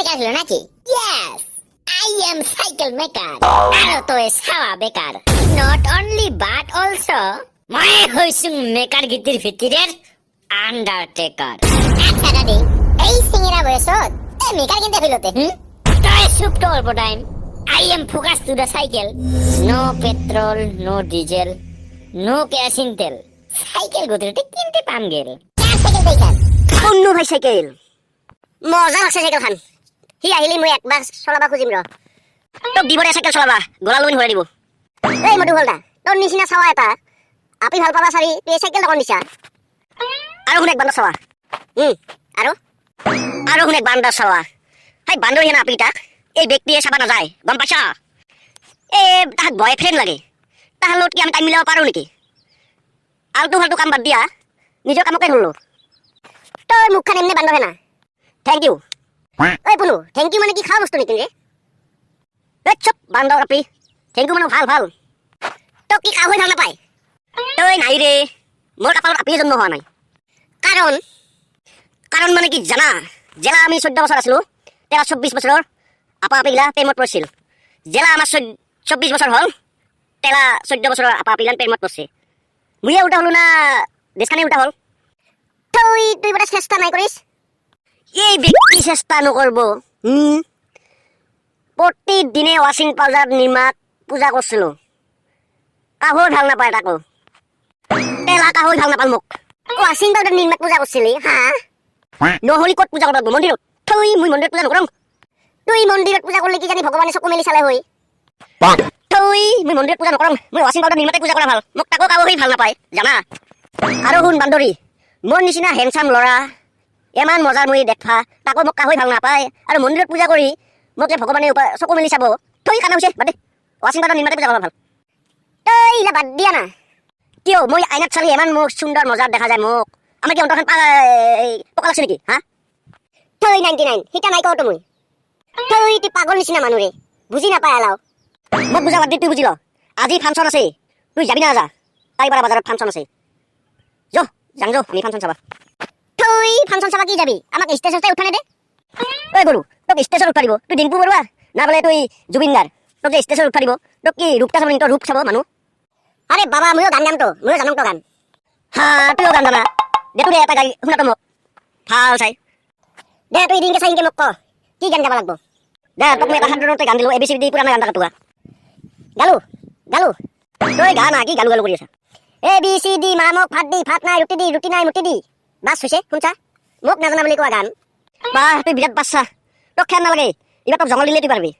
Maker হলো নাকি? Yes, I am cycle maker. আর তো সাওয়া বেকার। নট অনলি বাট অলসো মই হইছুং মেকার গিতির ভিতরের আন্ডারটেকার। আচ্ছা দাদি, এই সিঙ্গেরা বয়সত এই মেকার কিনতে হইলতে তাই সুপ্ত অল্প time. I am focus to the cycle. No petrol, no diesel, no kerosene তেল। সাইকেল গতিতে কিনতে পাম গেল। কার সাইকেল দেখান? অন্য ভাই সাইকেল মজা লাগছে সাইকেল খান। সি আহিলি মই একবাৰ চলাবা খুজিম ৰ। তোক দিব দে সাইকেল চলাবা, গলা লৈ ঘূৰাই দিব। এই মধু হলদা, তোৰ নিচিনা চাৱা এটা আপি ভাল পাবা চাৰি তুই চাইকেল দোকান দিছা। আৰু শুনে বান্দৰ চাৱা আৰু শুনে বান্দৰ চাৱা। হাই বান্দৰ হেনা আপি তাক এই ব্যক্তিয়ে চাবা নাযায়, গম পাইছা? তাহাক বয়ফ্ৰেণ্ড লাগে, তাহাৰ লগত কি আমি টাইম মিলাব পাৰোঁ নেকি? আলটু ফাল্টু কাম বাদ দিয়া নিজৰ কামকে ধৰিলোঁ। তই মুখখান এমনি বান্দৰ হেনা। Thank U. এই পুনু, থেংক ইউ মানে কি খাওয়া বস্তু নেকি রে? চুপ বান্দৰ আপি, থেংক ইউ মানে ভাল ভাল। তোক কি কাহৈ ভাল নাপায়? তই নাই ৰে, মোৰ কপালত আপি জন্ম হোৱা নাই। কাৰণ মানে কি জানা, জেলা আমি 14 বছৰ আছিলোঁ, তেৰা 24 বছৰৰ আপা আপিগিলা প্ৰেমত পৰিছিল। জেলা আমাৰ 24 বছৰ হ'ল, তেৰা 14 বছৰৰ আপা আপিগিলা প্ৰেমত পৰিছে। মুয়ে উল্টা হলো না দেশখানে উল্টা হল? তুই বোধহয় চেষ্টা নাই কৰিছ। এই ব্যক্তি চেষ্টা নকৰব। প্ৰতিদিনে ৱাশ্বিং পাউডাৰ নিমাক পূজা কৰিছিলোঁ, কাহৈ ভাল নাপায় তাকো। তেলা কাহৈ ভাল নাপাল মোক। ৱাশ্বিং পাউডাৰ নিমাক পূজা কৰিছিলি হা? নহলি ক'ত পূজা কৰিব? মন্দিৰত? মই মন্দিৰত পূজা নকৰোঁ। তুই মন্দিৰত পূজা কৰিলে কি জানি ভগৱানে চকু মেলি চালে হৈ। মই মন্দিৰত পূজা নকৰোঁ, মই ৱাশ্বিং পাউডাৰ নিমাকে পূজা কৰা ভাল। মোক তাকো কাহৈ ভাল নাপায় জানা। আৰু শুন বান্দৰী, মোৰ নিচিনা হেণ্ডচাম ল'ৰা ইমান মজাৰ মই দেখা, তাকো মোক কাহৈ ভাল নাপায় আৰু মন্দিৰত পূজা কৰি মোক যে ভগৱানে চকু মেলি চাব। তই কানা হৈছে বাদে, ৱাশ্বিং পাউডাৰ নিমাকে পূজা কৰা ভাল। তই ইলা বাদ দিয়া না। কিয় মই আইনাত চালি ইমান মোক সুন্দৰ মজাৰ দেখা যায় মোক? আমাৰ কি অন্তৰখন পকা লাগছে নেকি হা? তই 99 সিটা নাই কওঁতো মই। তই পাগল নিচিনা মানুহ ৰে, বুজি নাপায় আলাও। মোক বুজা বাদ দি তুই বুজি ল। আজি ফাংচন আছে, তুই যাবি না নাযা? তাইপাৰা বাজাৰত ফাংচন আছে, যাং আমি ফাংচন চাবা। তুই ফাংচন চাবা কি যাবি? আমাক ষ্টেজতে উঠা নেদে। ঐ গৰু, তোক ষ্টেজত উঠা দিব? তুই ডিম্পু বৰুৱা না বোলে তুই জুবিন গাৰ্গ? তোক যে ষ্টেজত উঠা দিব, তোক কি ৰূপটা চাব? তোৰ ৰূপ চাব মানুহ? আৰে বাবা, ময়ো গান গামতো, ময়ো জানো তো গান। হা, তুইও গান জানা? দে তোৰ এটা গাড়ী শুনাতো মোক ভাল চাই। দে তুই দিনকে চাই মোক ক কি গান গাব লাগব। দে তোক মই এটা সাধাৰণতে গান দিলোঁ, ABCD পুৰাণা গান এটা গাতুৱা। গালো তই গা না, কি গালু গালু কৰি আছা? ABCD মা মোক ভাত দি, ভাত নাই ৰুটি দি, ৰুটি নাই মুটি দি। বাছ হৈছে, শুনছা? মোক নাজানা বুলি কোৱা গান। বাহ, তুই বিৰাট বাচ্চা, তোক খেয়াল নালাগে, এইবাৰ তোক জংঘল দিলে তুই পাৰবি।